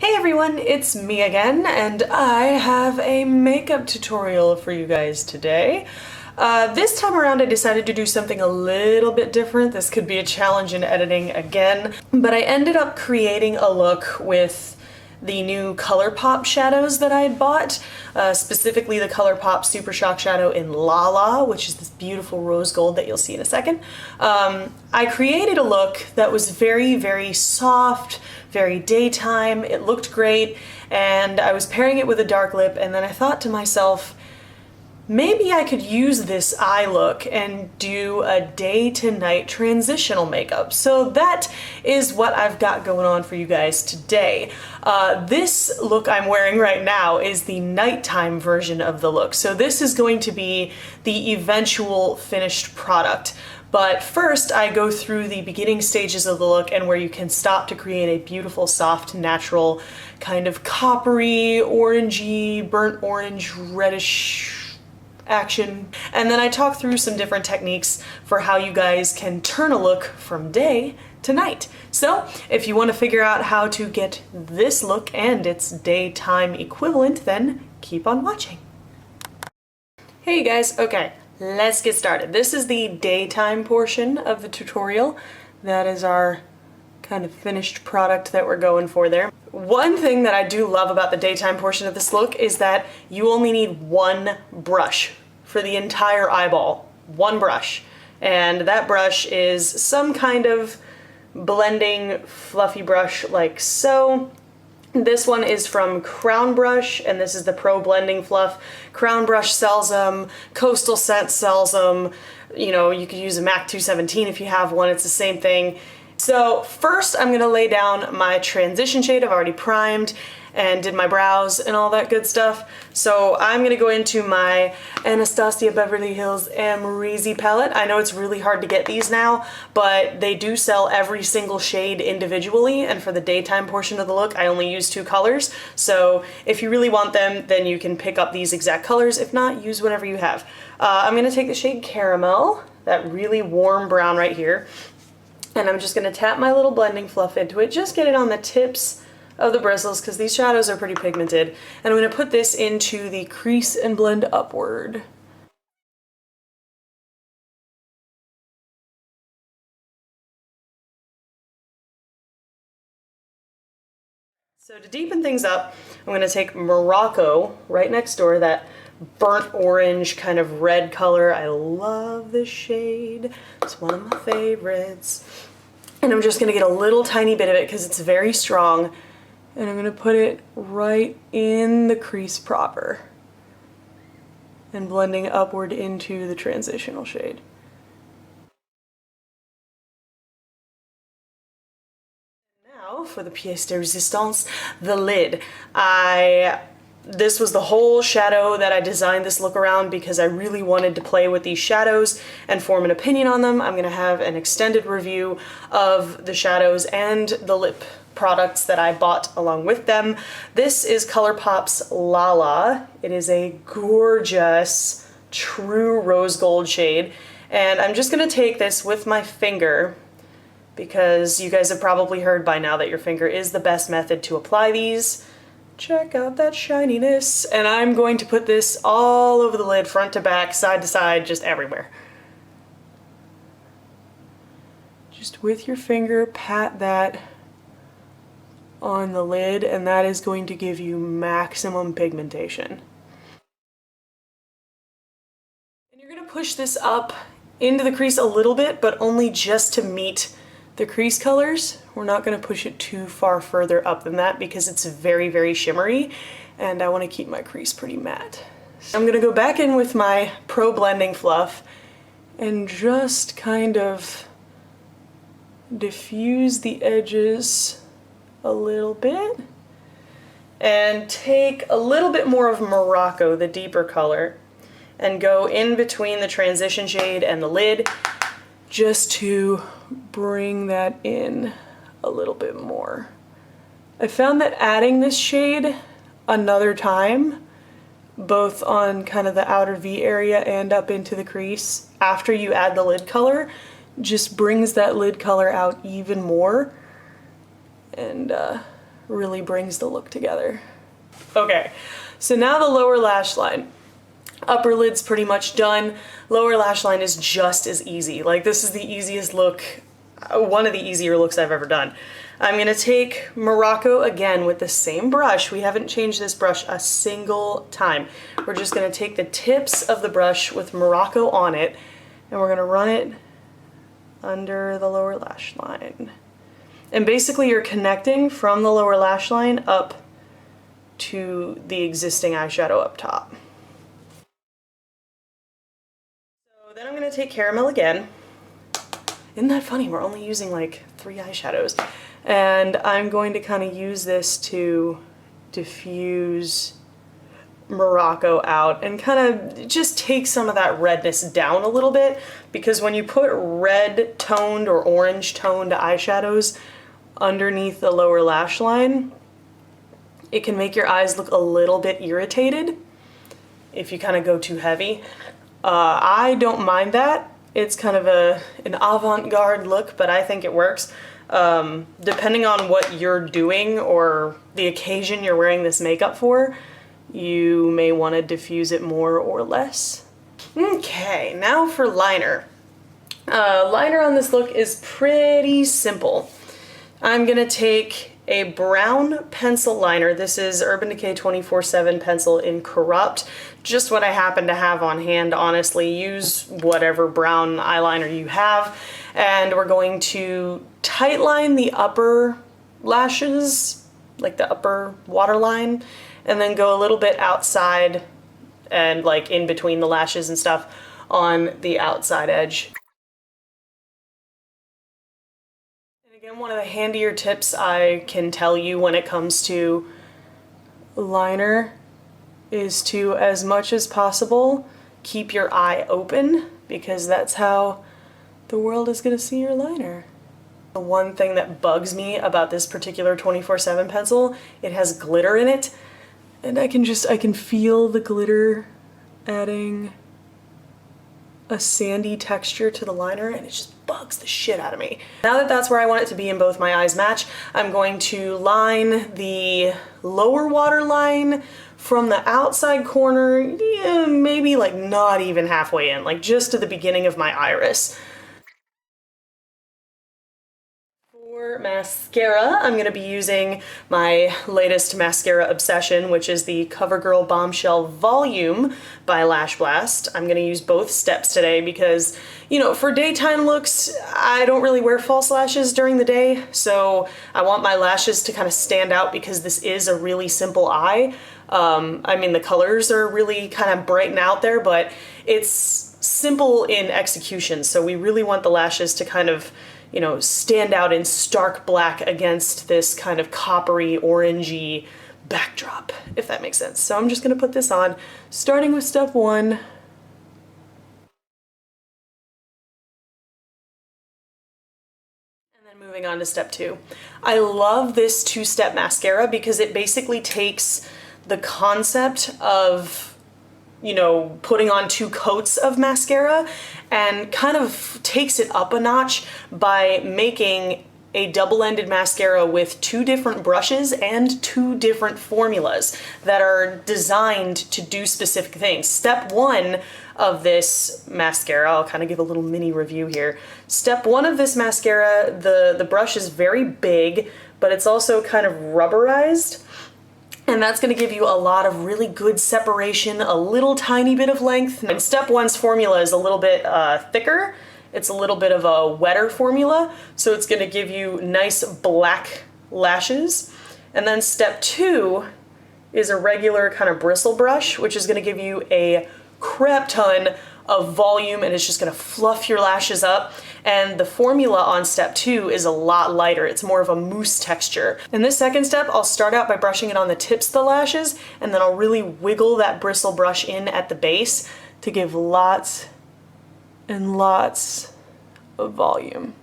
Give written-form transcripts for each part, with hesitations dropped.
Hey everyone, it's me again, and I have a makeup tutorial for you guys today. This time around I decided to do something a little bit different. This could be a challenge in editing again, but I ended up creating a look with the new Colourpop shadows that I had bought, specifically the Colourpop Supershock shadow in Lala, which is this beautiful rose gold that you'll see in a second. I created a look that was very, very soft, very daytime. It looked great, and I was pairing it with a dark lip, and then I thought to myself, maybe I could use this eye look and do a day to night transitional makeup. So that is what I've got going on for you guys today. This look I'm wearing right now is the nighttime version of the look. So this is going to be the eventual finished product. But first I go through the beginning stages of the look and where you can stop to create a beautiful, soft, natural, kind of coppery, orangey, burnt orange, reddish action. And then I talk through some different techniques for how you guys can turn a look from day to night. So if you want to figure out how to get this look and its daytime equivalent, then keep on watching. Hey you guys, okay, let's get started. This is the daytime portion of the tutorial. That is our kind of finished product that we're going for there. One thing that I do love about the daytime portion of this look is that you only need one brush for the entire eyeball. One brush. And that brush is some kind of blending fluffy brush like so. This one is from Crown Brush, and this is the Pro Blending Fluff. Crown Brush sells them, Coastal Scent sells them, you know, you could use a MAC 217 if you have one, it's the same thing. So first I'm going to lay down my transition shade. I've already primed and did my brows and all that good stuff. So I'm going to go into my Anastasia Beverly Hills Amrezy palette. I know it's really hard to get these now, but they do sell every single shade individually, and for the daytime portion of the look I only use 2 colors. So if you really want them, then you can pick up these exact colors. If not, use whatever you have. I'm going to take the shade Caramel, that really warm brown right here. And I'm just going to tap my little blending fluff into it, just get it on the tips of the bristles because these shadows are pretty pigmented. And I'm going to put this into the crease and blend upward. So to deepen things up, I'm going to take Morocco right next door, that burnt orange kind of red color. I love this shade. It's one of my favorites. And I'm just going to get a little tiny bit of it because it's very strong. And I'm going to put it right in the crease proper. And blending upward into the transitional shade. Now for the pièce de résistance, the lid. This was the whole shadow that I designed this look around because I really wanted to play with these shadows and form an opinion on them. I'm going to have an extended review of the shadows and the lip products that I bought along with them. This is Colourpop's Lala. It is a gorgeous, true rose gold shade. And I'm just going to take this with my finger because you guys have probably heard by now that your finger is the best method to apply these. Check out that shininess. And I'm going to put this all over the lid, front to back, side to side, just everywhere. Just with your finger, pat that on the lid, and that is going to give you maximum pigmentation. And you're going to push this up into the crease a little bit, but only just to meet the crease colors. We're not going to push it too far further up than that because it's very, very shimmery and I want to keep my crease pretty matte. I'm going to go back in with my Pro Blending Fluff and just kind of diffuse the edges a little bit and take a little bit more of Morocco, the deeper color, and go in between the transition shade and the lid just to bring that in a little bit more. I found that adding this shade another time, both on kind of the outer V area and up into the crease, after you add the lid color, just brings that lid color out even more and really brings the look together. Okay, so now the lower lash line. Upper lid's pretty much done. Lower lash line is just as easy. Like, this is the easiest look, one of the easier looks I've ever done. I'm gonna take Morocco again with the same brush. We haven't changed this brush a single time. We're just gonna take the tips of the brush with Morocco on it, and we're gonna run it under the lower lash line. And basically you're connecting from the lower lash line up to the existing eyeshadow up top. So then I'm gonna take Caramel again. Isn't that funny? We're only using like 3 eyeshadows. And I'm going to kind of use this to diffuse Morocco out and kind of just take some of that redness down a little bit, because when you put red toned or orange toned eyeshadows underneath the lower lash line, it can make your eyes look a little bit irritated if you kind of go too heavy. I don't mind that. It's kind of an avant-garde look, but I think it works. Depending on what you're doing or the occasion you're wearing this makeup for, you may want to diffuse it more or less. Okay, now for liner. Liner on this look is pretty simple. I'm gonna take a brown pencil liner. This is Urban Decay 24/7 pencil in Corrupt. Just what I happen to have on hand, honestly. Use whatever brown eyeliner you have. And we're going to tightline the upper lashes, like the upper waterline, and then go a little bit outside and like in between the lashes and stuff on the outside edge. Again, one of the handier tips I can tell you when it comes to liner is to, as much as possible, keep your eye open, because that's how the world is going to see your liner. The one thing that bugs me about this particular 24/7 pencil, it has glitter in it, and I can feel the glitter adding a sandy texture to the liner, and it just bugs the shit out of me. Now that that's where I want it to be and both my eyes match, I'm going to line the lower waterline from the outside corner, yeah, maybe like not even halfway in, like just to the beginning of my iris. For mascara, I'm going to be using my latest mascara obsession, which is the CoverGirl Bombshell Volume by Lashblast. I'm going to use both steps today because, you know, for daytime looks, I don't really wear false lashes during the day, so I want my lashes to kind of stand out because this is a really simple eye. I mean, the colors are really kind of bright and out there, but it's simple in execution, so we really want the lashes to kind of, you know, stand out in stark black against this kind of coppery, orangey backdrop, if that makes sense. So I'm just gonna put this on, starting with step 1. And then moving on to step 2. I love this 2-step mascara because it basically takes the concept of, you know, putting on 2 coats of mascara and kind of takes it up a notch by making a double-ended mascara with 2 different brushes and 2 different formulas that are designed to do specific things. Step 1 of this mascara, I'll kind of give a little mini review here. Step 1 of this mascara, the brush is very big, but it's also kind of rubberized. And that's going to give you a lot of really good separation, a little tiny bit of length. And step 1's formula is a little bit thicker. It's a little bit of a wetter formula, so it's going to give you nice black lashes. And then step 2 is a regular kind of bristle brush, which is going to give you a crap ton of volume, and it's just going to fluff your lashes up. And the formula on step 2 is a lot lighter. It's more of a mousse texture. In this second step, I'll start out by brushing it on the tips of the lashes, and then I'll really wiggle that bristle brush in at the base to give lots and lots of volume.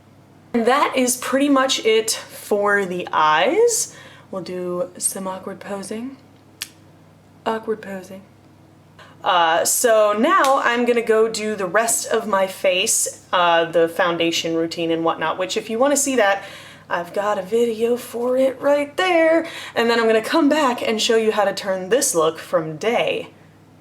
And that is pretty much it for the eyes. We'll do some awkward posing. Awkward posing. So now I'm gonna go do the rest of my face, the foundation routine and whatnot, which if you wanna see that, I've got a video for it right there. And then I'm gonna come back and show you how to turn this look from day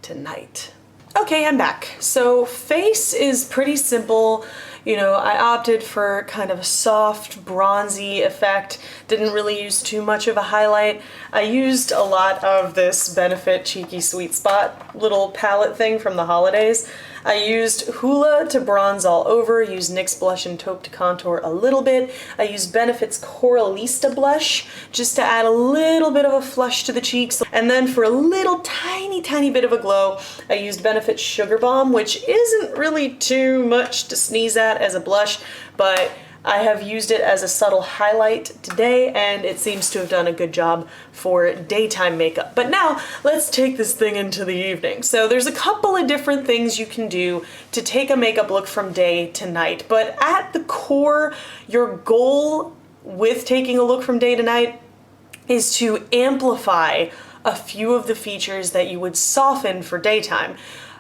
to night. Okay, I'm back. So face is pretty simple. You know, I opted for kind of a soft, bronzy effect. Didn't really use too much of a highlight. I used a lot of this Benefit Cheeky Sweet Spot little palette thing from the holidays. I used Hoola to bronze all over, used NYX blush and taupe to contour a little bit. I used Benefit's Coralista blush just to add a little bit of a flush to the cheeks. And then for a little tiny bit of a glow, I used Benefit's Sugar Bomb, which isn't really too much to sneeze at as a blush, but I have used it as a subtle highlight today, and it seems to have done a good job for daytime makeup. But now, let's take this thing into the evening. So there's a couple of different things you can do to take a makeup look from day to night, but at the core, your goal with taking a look from day to night is to amplify a few of the features that you would soften for daytime.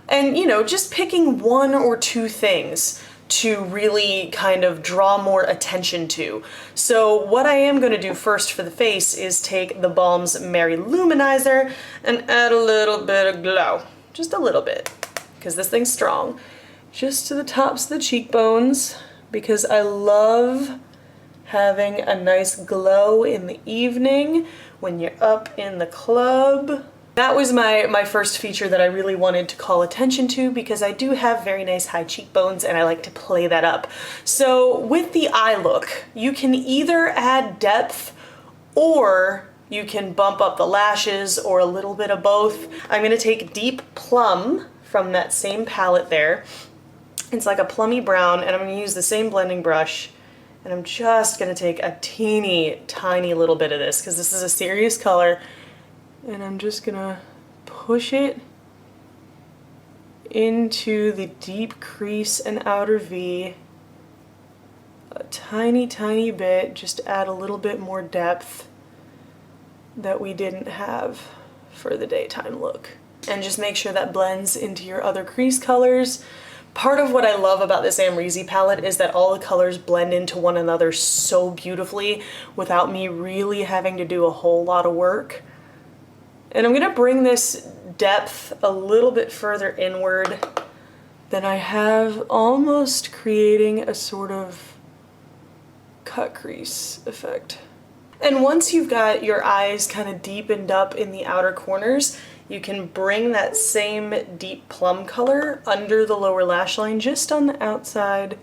And, you know, just picking one or two things to really kind of draw more attention to. So what I am going to do first for the face is take the Balm's Merry Luminizer and add a little bit of glow. Just a little bit, because this thing's strong. Just to the tops of the cheekbones, because I love having a nice glow in the evening when you're up in the club. That was my first feature that I really wanted to call attention to, because I do have very nice high cheekbones and I like to play that up. So with the eye look, you can either add depth or you can bump up the lashes, or a little bit of both. I'm going to take Deep Plum from that same palette there. It's like a plummy brown, and I'm going to use the same blending brush, and I'm just going to take a teeny tiny little bit of this because this is a serious color. And I'm just gonna push it into the deep crease and outer V a tiny bit, just add a little bit more depth that we didn't have for the daytime look. And just make sure that blends into your other crease colors. Part of what I love about this Amrezy palette is that all the colors blend into one another so beautifully without me really having to do a whole lot of work. And I'm going to bring this depth a little bit further inward than I have, almost creating a sort of cut crease effect. And once you've got your eyes kind of deepened up in the outer corners, you can bring that same deep plum color under the lower lash line, just on the outside,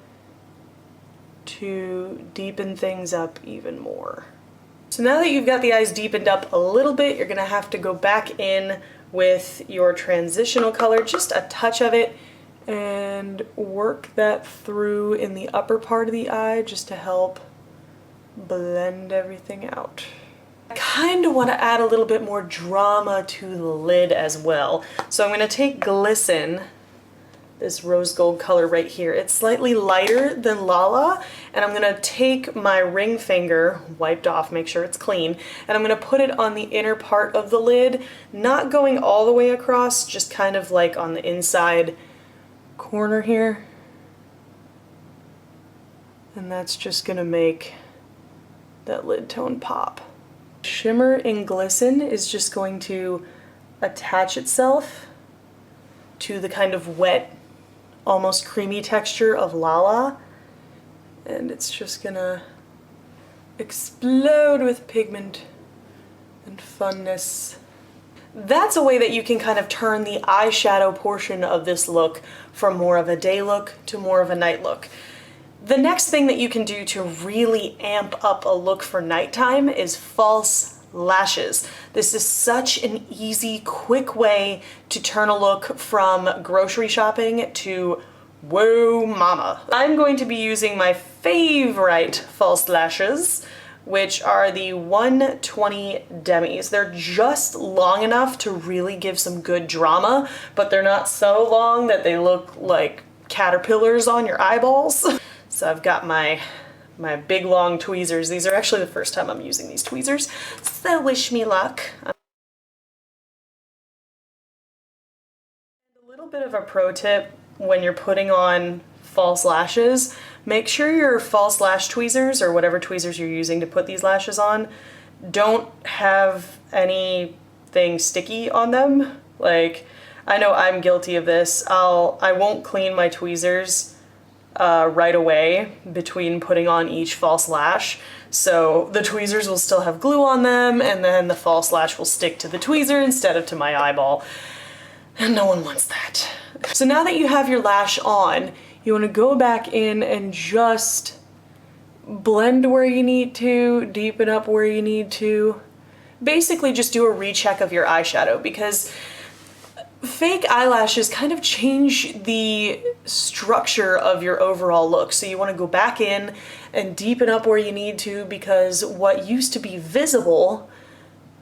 to deepen things up even more. So now that you've got the eyes deepened up a little bit, you're gonna have to go back in with your transitional color, just a touch of it, and work that through in the upper part of the eye just to help blend everything out. I kind of want to add a little bit more drama to the lid as well. So I'm going to take Glisten, this rose gold color right here. It's slightly lighter than Lala, and I'm gonna take my ring finger, wiped off, make sure it's clean, and I'm gonna put it on the inner part of the lid, not going all the way across, just kind of like on the inside corner here. And that's just gonna make that lid tone pop. Shimmer in Glisten is just going to attach itself to the kind of wet, almost creamy texture of Lala, and it's just gonna explode with pigment and funness. That's a way that you can kind of turn the eyeshadow portion of this look from more of a day look to more of a night look. The next thing that you can do to really amp up a look for nighttime is false lashes. This is such an easy, quick way to turn a look from grocery shopping to whoa mama. I'm going to be using my favorite false lashes, which are the 120 Demis. They're just long enough to really give some good drama, but they're not so long that they look like caterpillars on your eyeballs. So I've got my big long tweezers. These are actually the first time I'm using these tweezers, so wish me luck. A little bit of a pro tip when you're putting on false lashes, make sure your false lash tweezers, or whatever tweezers you're using to put these lashes on, don't have anything sticky on them. Like, I know I'm guilty of this. I won't clean my tweezers right away between putting on each false lash. So the tweezers will still have glue on them, and then the false lash will stick to the tweezer instead of to my eyeball. And no one wants that. So now that you have your lash on, you want to go back in and just blend where you need to, deepen up where you need to. Basically just do a recheck of your eyeshadow, because fake eyelashes kind of change the structure of your overall look. So you want to go back in and deepen up where you need to, because what used to be visible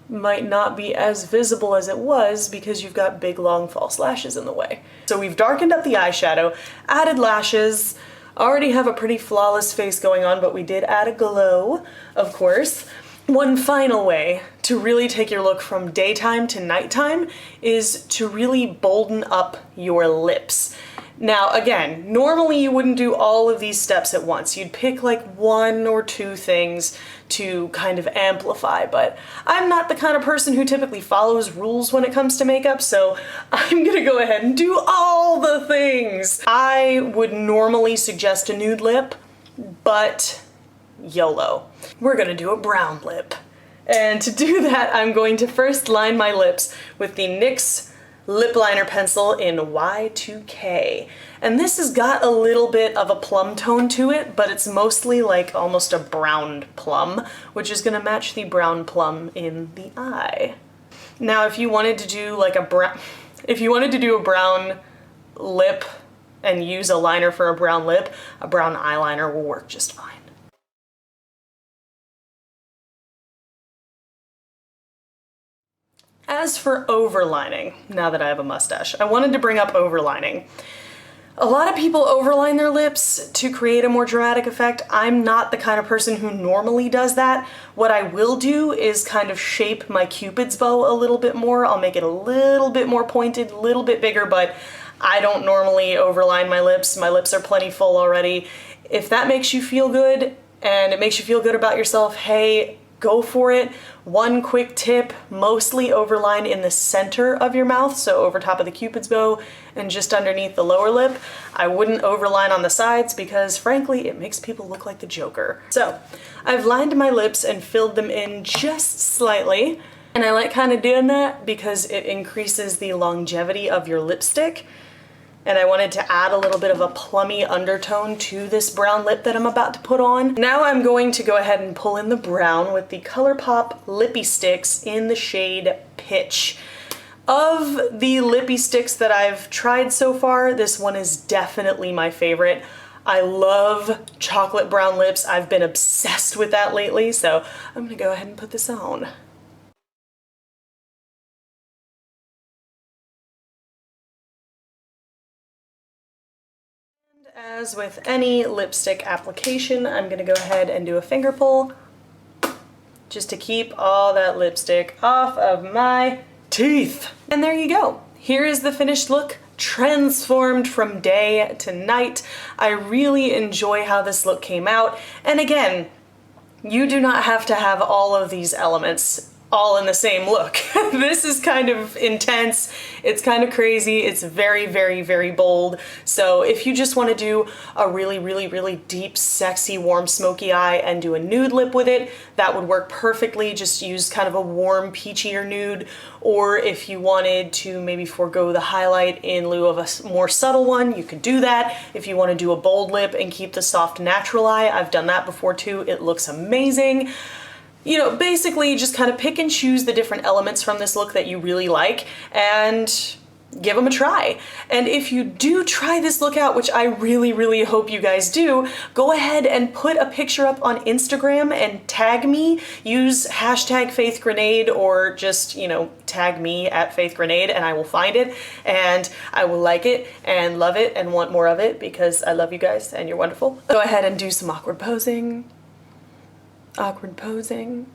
might not be as visible as it was because you've got big long false lashes in the way. So we've darkened up the eyeshadow, added lashes, already have a pretty flawless face going on, but we did add a glow, of course. One final way to really take your look from daytime to nighttime is to really bolden up your lips. Now again, normally you wouldn't do all of these steps at once. You'd pick like one or two things to kind of amplify, but I'm not the kind of person who typically follows rules when it comes to makeup, so I'm gonna go ahead and do all the things. I would normally suggest a nude lip, but YOLO. We're gonna do a brown lip. And to do that, I'm going to first line my lips with the NYX lip liner pencil in Y2K. And this has got a little bit of a plum tone to it, but it's mostly like almost a brown plum, which is gonna match the brown plum in the eye. Now, if you wanted to do like a brown lip and use a liner for a brown lip, a brown eyeliner will work just fine. As for overlining, now that I have a mustache, I wanted to bring up overlining. A lot of people overline their lips to create a more dramatic effect. I'm not the kind of person who normally does that. What I will do is kind of shape my cupid's bow a little bit more. I'll make it a little bit more pointed, a little bit bigger, but I don't normally overline my lips. My lips are plenty full already. If that makes you feel good and it makes you feel good about yourself, hey, go for it. One quick tip, mostly overline in the center of your mouth, so over top of the cupid's bow and just underneath the lower lip. I wouldn't overline on the sides because frankly it makes people look like the Joker. So I've lined my lips and filled them in just slightly, and I like kind of doing that because it increases the longevity of your lipstick. And I wanted to add a little bit of a plummy undertone to this brown lip that I'm about to put on. Now I'm going to go ahead and pull in the brown with the Colourpop Lippie Stix in the shade Pitch. Of the Lippie Stix that I've tried so far, this one is definitely my favorite. I love chocolate brown lips. I've been obsessed with that lately, so I'm gonna go ahead and put this on. As with any lipstick application, I'm gonna go ahead and do a finger pull just to keep all that lipstick off of my teeth. And there you go. Here is the finished look, transformed from day to night. I really enjoy how this look came out. And again, you do not have to have all of these elements all in the same look. This is kind of intense, it's kind of crazy, it's very, very, very bold. So if you just want to do a really, really, really deep, sexy, warm, smoky eye and do a nude lip with it, that would work perfectly. Just use kind of a warm, peachier nude. Or if you wanted to maybe forego the highlight in lieu of a more subtle one, you could do that. If you want to do a bold lip and keep the soft natural eye, I've done that before too. It looks amazing. You know, basically just kind of pick and choose the different elements from this look that you really like and give them a try. And if you do try this look out, which I really, really hope you guys do, go ahead and put a picture up on Instagram and tag me. Use hashtag FaithGrenade or just, you know, tag me at FaithGrenade and I will find it and I will like it and love it and want more of it because I love you guys and you're wonderful. Go ahead and do some awkward posing. Awkward posing,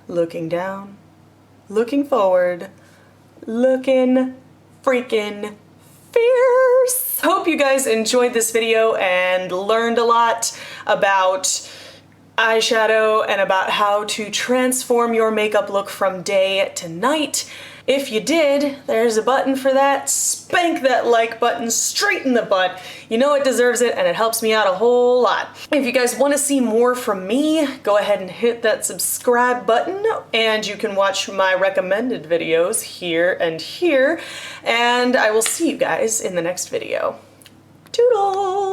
looking down, looking forward, looking freaking fierce. Hope you guys enjoyed this video and learned a lot about eyeshadow and about how to transform your makeup look from day to night. If you did, there's a button for that. Spank that like button straight in the butt. You know it deserves it and it helps me out a whole lot. If you guys want to see more from me, go ahead and hit that subscribe button and you can watch my recommended videos here and here. And I will see you guys in the next video. Toodles!